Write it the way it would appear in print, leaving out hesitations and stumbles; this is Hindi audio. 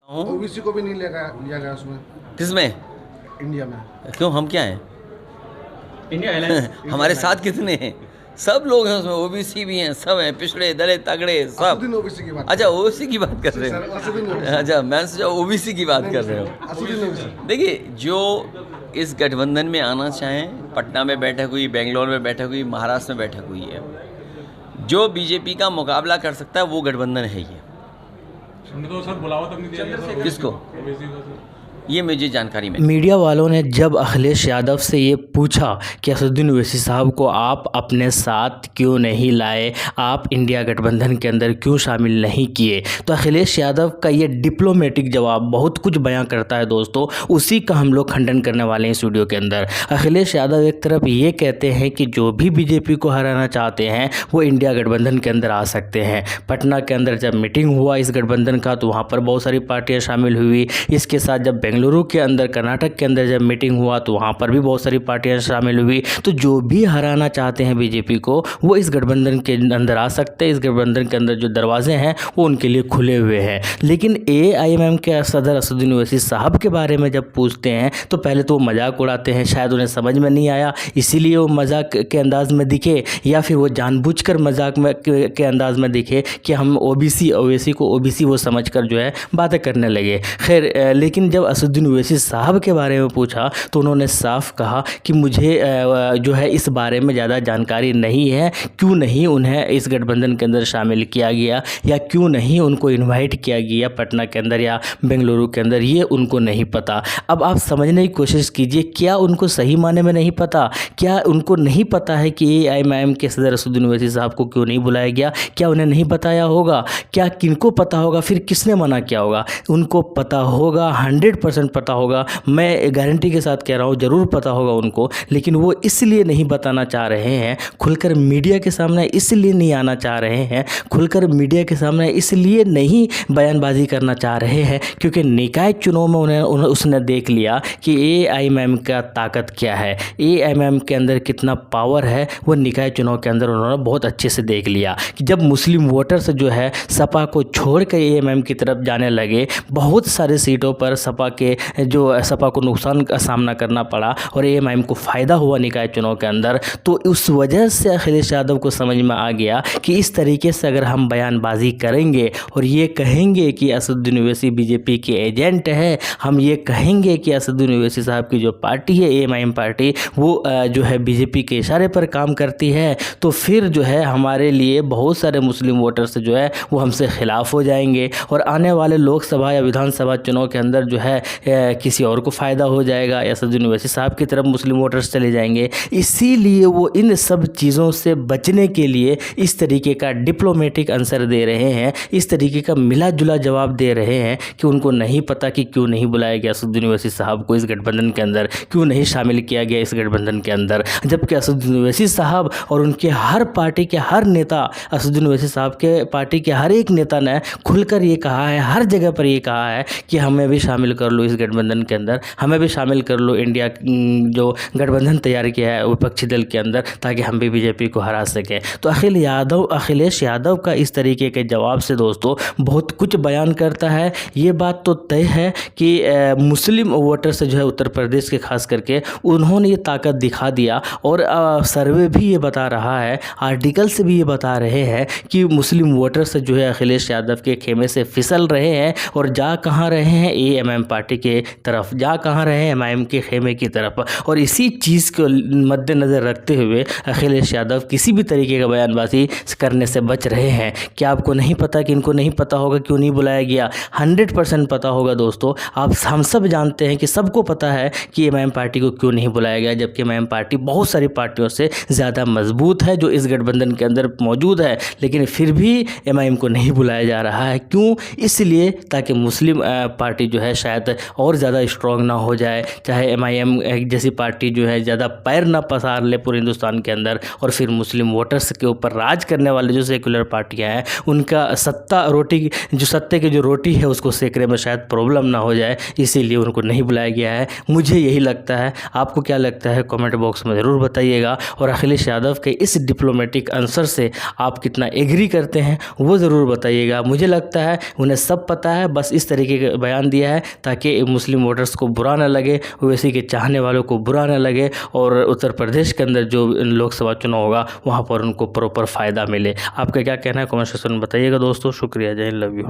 हूँ। ओबीसी को भी नहीं लिया गया उसमें, किसमें? इंडिया में। क्यों, हम क्या हैं? India alliance. हमारे साथ कितने हैं? सब लोग हैं उसमें, ओबीसी भी हैं, सब हैं, पिछड़े दलित तगड़े सब। असुद्दीन ओबीसी की बात। अच्छा, ओबीसी की बात कर रहे सर, असुद्दीन हो? ओवैसी। अच्छा, मैं सोचा ओबीसी की बात कर रहे हो। असुद्दीन ओवैसी। देखिए, जो इस गठबंधन में आना चाहें, पटना में बैठक हुई, बेंगलोर में बैठक हुई, महाराष्ट्र में बैठक हुई है, जो बीजेपी का मुकाबला कर सकता है वो गठबंधन है ये। हमने तो सर बुलावा तक नहीं दिया। किसको? ओबीसी को सर। ये मुझे जानकारी में। मीडिया वालों ने जब अखिलेश यादव से ये पूछा कि असदुद्दीन ओवैसी साहब को आप अपने साथ क्यों नहीं लाए, आप इंडिया गठबंधन के अंदर क्यों शामिल नहीं किए, तो अखिलेश यादव का ये डिप्लोमेटिक जवाब बहुत कुछ बयां करता है दोस्तों। उसी का हम लोग खंडन करने वाले हैं इस वीडियो के अंदर। अखिलेश यादव एक तरफ ये कहते हैं कि जो भी बीजेपी को हराना चाहते हैं वो इंडिया गठबंधन के अंदर आ सकते हैं। पटना के अंदर जब मीटिंग हुआ इस गठबंधन का तो वहाँ पर बहुत सारी पार्टियाँ शामिल हुई। इसके साथ जब बेंगलुरु के अंदर, कर्नाटक के अंदर जब मीटिंग हुआ तो वहाँ पर भी बहुत सारी पार्टियां शामिल हुई। तो जो भी हराना चाहते हैं बीजेपी को वो इस गठबंधन के अंदर आ सकते हैं। इस गठबंधन के अंदर जो दरवाजे हैं वो उनके लिए खुले हुए हैं। लेकिन AIMM के सदर असदुद्दीन ओवैसी साहब के बारे में जब पूछते हैं तो पहले तो वो मजाक उड़ाते हैं, शायद उन्हें समझ में नहीं आया इसीलिए वो मजाक के अंदाज में दिखे, या फिर वो जानबूझकर मजाक में के अंदाज में दिखे कि हम ओवैसी को ओबीसी वो समझकर जो है बातें करने लगे। खैर, लेकिन जब असदुद्दीन ओवैसी साहब के बारे में पूछा तो उन्होंने साफ कहा कि मुझे जो है इस बारे में ज़्यादा जानकारी नहीं है, क्यों नहीं उन्हें इस गठबंधन के अंदर शामिल किया गया या क्यों नहीं उनको इनवाइट किया गया पटना के अंदर या बेंगलुरु के अंदर, ये उनको नहीं पता। अब आप समझने की कोशिश कीजिए, क्या उनको सही माने में नहीं पता? क्या उनको नहीं पता है कि AIMM के सदर असदुद्दीन ओवैसी साहब को क्यों नहीं बुलाया गया? क्या उन्हें नहीं बताया होगा? क्या किनको पता होगा? फिर किसने मना किया होगा? उनको पता होगा, 100% पता होगा। मैं गारंटी के साथ कह रहा हूँ, ज़रूर पता होगा उनको, लेकिन वो इसलिए नहीं बताना चाह रहे हैं खुलकर मीडिया के सामने, इसलिए नहीं आना चाह रहे हैं खुलकर मीडिया के सामने, इसलिए नहीं बयानबाजी करना चाह रहे हैं क्योंकि निकाय चुनाव में उसने देख लिया कि AIMM का ताकत क्या है, AIMM के अंदर कितना पावर है, वो निकाय चुनाव के अंदर उन्होंने बहुत अच्छे से देख लिया कि जब मुस्लिम वोटर्स जो है सपा को छोड़ कर AIMM की तरफ जाने लगे, बहुत सारे सीटों पर सपा को नुकसान का सामना करना पड़ा और AIMM को फ़ायदा हुआ निकाय चुनाव के अंदर, तो उस वजह से अखिलेश यादव को समझ में आ गया कि इस तरीके से अगर हम बयानबाजी करेंगे और ये कहेंगे कि असदुद्दीन ओवैसी बीजेपी के एजेंट है, हम ये कहेंगे कि असदुद्दीन ओवैसी साहब की जो पार्टी है AIMM पार्टी वो जो है बीजेपी के इशारे पर काम करती है, तो फिर जो है हमारे लिए बहुत सारे मुस्लिम वोटर्स जो है वो हमसे खिलाफ हो जाएंगे और आने वाले लोकसभा या विधानसभा चुनाव के अंदर जो है किसी और को फ़ायदा हो जाएगा या असदुद्दीन ओवैसी साहब की तरफ मुस्लिम वोटर्स चले जाएंगे। इसीलिए वो इन सब चीज़ों से बचने के लिए इस तरीके का डिप्लोमेटिक आंसर दे रहे हैं, इस तरीके का मिला जुला जवाब दे रहे हैं कि उनको नहीं पता कि क्यों नहीं बुलाया गया असदुद्दीन ओवैसी साहब को इस गठबंधन के अंदर, क्यों नहीं शामिल किया गया इस गठबंधन के अंदर, जबकि असदुद्दीन ओवैसी साहब और उनके हर पार्टी के हर नेता, असदुद्दीन ओवैसी साहब के पार्टी के हर एक नेता ने खुलकर ये कहा है, हर जगह पर ये कहा है कि हमें भी शामिल कर लो इस गठबंधन के अंदर, हमें भी शामिल कर लो इंडिया जो गठबंधन तैयार किया है विपक्षी दल के अंदर, ताकि हम भी बीजेपी को हरा सकें। तो अखिलेश यादव का इस तरीके के जवाब से दोस्तों बहुत कुछ बयान करता है। ये बात तो तय है कि मुस्लिम वोटर्स जो है उत्तर प्रदेश के खास करके उन्होंने ये ताकत दिखा दिया और सर्वे भी ये बता रहा है, आर्टिकल से भी ये बता रहे हैं कि मुस्लिम वोटर्स जो है अखिलेश यादव के खेमे से फिसल रहे हैं और जा कहाँ रहे हैं AIMM पार्टी के तरफ, जा कहाँ रहे हैं MIM के खेमे की तरफ। और इसी चीज़ को मद्देनज़र रखते हुए अखिलेश यादव किसी भी तरीके का बयानबाजी करने से बच रहे हैं। क्या आपको नहीं पता कि इनको नहीं पता होगा क्यों नहीं बुलाया गया? 100% पता होगा दोस्तों। हम सब जानते हैं कि सबको पता है कि MIM पार्टी को क्यों नहीं बुलाया गया, जबकि MIM पार्टी बहुत सारी पार्टियों से ज़्यादा मजबूत है जो इस गठबंधन के अंदर मौजूद है, लेकिन फिर भी MIM को नहीं बुलाया जा रहा है। क्यों? इसलिए ताकि मुस्लिम पार्टी जो है शायद और ज़्यादा स्ट्रॉन्ग ना हो जाए, चाहे MIM जैसी पार्टी जो है ज़्यादा पैर ना पसार ले पूरे हिंदुस्तान के अंदर, और फिर मुस्लिम वोटर्स के ऊपर राज करने वाले जो सेकुलर पार्टियां हैं उनका सत्ते की जो रोटी है उसको सेकने में शायद प्रॉब्लम ना हो जाए, इसीलिए उनको नहीं बुलाया गया है। मुझे यही लगता है। आपको क्या लगता है कमेंट बॉक्स में ज़रूर बताइएगा, और अखिलेश यादव के इस डिप्लोमेटिक आंसर से आप कितना एग्री करते हैं वो ज़रूर बताइएगा। मुझे लगता है उन्हें सब पता है, बस इस तरीके का बयान दिया है ताकि मुस्लिम वोटर्स को बुरा ना लगे, ओवैसी के चाहने वालों को बुरा ना लगे, और उत्तर प्रदेश के अंदर जो लोकसभा चुनाव होगा वहाँ पर उनको प्रॉपर फ़ायदा मिले। आपका क्या कहना है कमेंट सेक्शन में बताइएगा दोस्तों। शुक्रिया, जय हिंद, लव यू।